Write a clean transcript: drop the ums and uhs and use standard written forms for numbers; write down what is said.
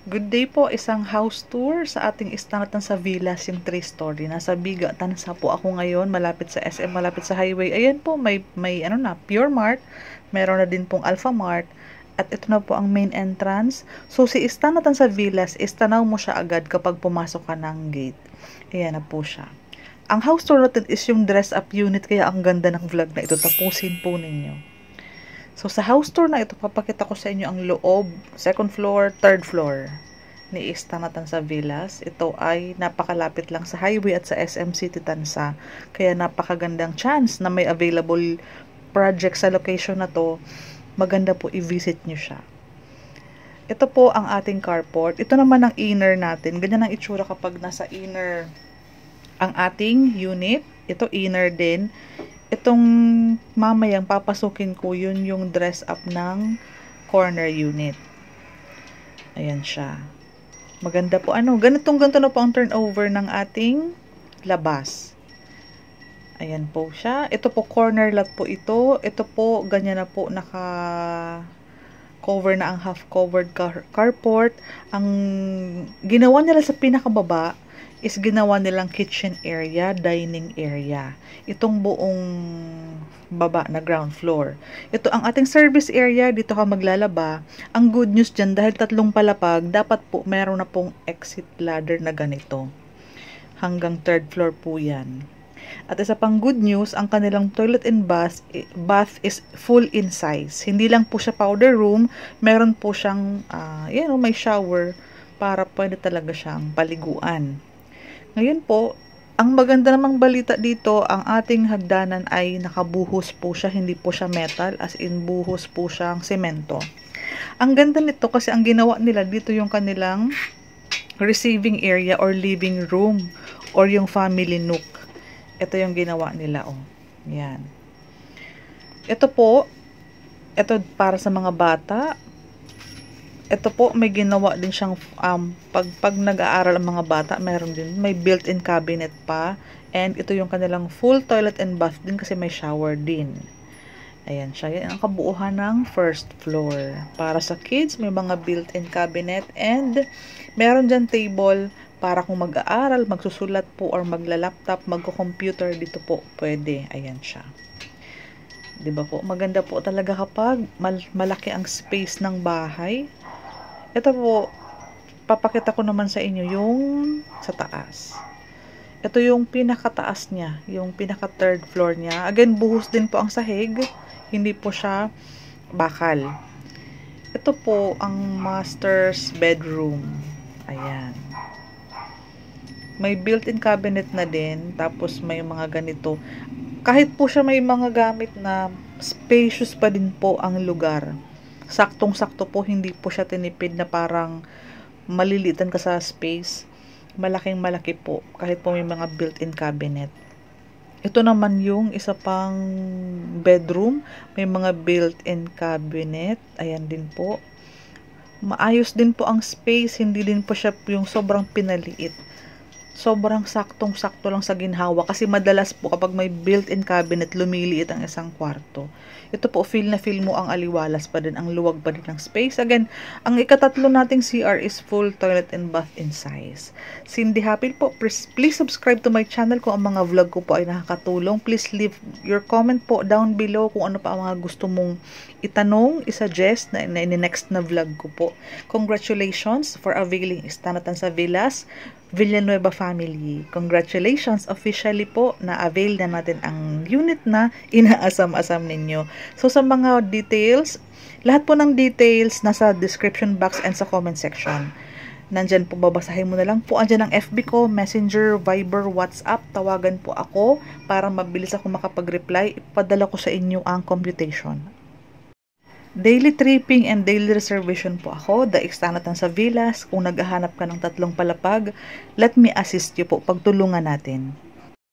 Good day po, isang house tour sa ating Istanatan sa Villas, yung 3-story. Nasa Biga, Tansa po ako ngayon, malapit sa SM, malapit sa highway. Ayan po, may Pure Mart, meron na din pong Alpha Mart, at ito na po ang main entrance. So, si Istanatan sa Villas, tanaw mo siya agad kapag pumasok ka ng gate. Ayan na po siya. Ang house tour natin is yung dress-up unit, kaya ang ganda ng vlog na ito. Tapusin po ninyo. So, sa house tour na ito, papakita ko sa inyo ang loob, 2nd floor, 3rd floor ni Istanatan sa Villas. Ito ay napakalapit lang sa highway at sa SM City Tansa. Kaya napakagandang chance na may available project sa location na to. Maganda po i-visit nyo siya. Ito po ang ating carport. Ito naman ang inner natin. Ganyan ang itsura kapag nasa inner ang ating unit. Ito inner din. Itong mamayang papasukin ko, yun yung dress up ng corner unit. Ayan siya. Maganda po. Ganito na po ang turnover ng ating labas. Ayan po siya. Ito po corner lot po ito. Ito po, ganyan na po cover na ang half covered carport. Ang ginawa nila sa pinakababa is ginawa nilang kitchen area, dining area. Itong buong baba na ground floor. Ito ang ating service area, dito ka maglalaba. Ang good news dyan, dahil 3 palapag, dapat po meron na pong exit ladder na ganito. Hanggang 3rd floor po yan. At isa pang good news, ang kanilang toilet and bath is full in size. Hindi lang po siya powder room, meron po siyang, may shower para pwede talaga siyang paliguan. Ngayon po, ang maganda namang balita dito, ang ating hagdanan ay nakabuhos po siya, hindi po siya metal, as in buhos po siyang semento. Ang ganda nito kasi ang ginawa nila dito yung kanilang receiving area or living room or yung family nook. Ito yung ginawa nila, Yan. Ito po, ito para sa mga bata. Ito po, may ginawa din siyang, pag nag-aaral ang mga bata, meron din, may built-in cabinet pa. And ito yung kanilang full toilet and bath din kasi may shower din. Ayan siya. Yan ang kabuuhan ng 1st floor. Para sa kids, may mga built-in cabinet and meron dyan table para kung mag-aaral, magsusulat po or magla-laptop, magko-computer, dito po pwede. Ayan siya. Diba po? Maganda po talaga kapag malaki ang space ng bahay. Ito po, papakita ko naman sa inyo yung sa taas. Ito yung pinakataas niya, yung pinaka 3rd floor niya. Again, buhos din po ang sahig, hindi po siya bakal. Ito po ang master's bedroom. Ayan. May built-in cabinet na din, tapos may mga ganito. Kahit po siya may mga gamit na spacious pa din po ang lugar. Saktong-sakto po, hindi po siya tinipid na parang malilitan ka sa space. Malaking-malaki po, kahit po may mga built-in cabinet. Ito naman yung isa pang bedroom. May mga built-in cabinet. Ayan din po. Maayos din po ang space. Hindi din po siya yung sobrang pinaliit. Sobrang saktong-sakto lang sa ginhawa kasi madalas po kapag may built-in cabinet, lumiliit ang isang kwarto. Ito po, feel na feel mo ang aliwalas pa din, ang luwag pa din ng space. Again, ang ikatatlo nating CR is full toilet and bath in size. Cindy Hapil po, please subscribe to my channel kung ang mga vlog ko po ay nakakatulong. Please leave your comment po down below kung ano pa ang mga gusto mong itanong, isuggest na next na vlog ko po. Congratulations for availing Istanatan sa Villas, Villanueva family. Congratulations, officially po na-avail na natin ang unit na inaasam-asam ninyo. So sa mga details, lahat po ng details nasa description box and sa comment section. Nandyan po, babasahin mo na lang po. Andyan ang FB ko, Messenger, Viber, WhatsApp. Tawagan po ako para mabilis ako makapag-reply. Ipadala ko sa inyo ang computation. Daily tripping and daily reservation po ako. The Istanatan sa Villas. Kung naghahanap ka ng 3 palapag, let me assist you po. Pagtulungan natin.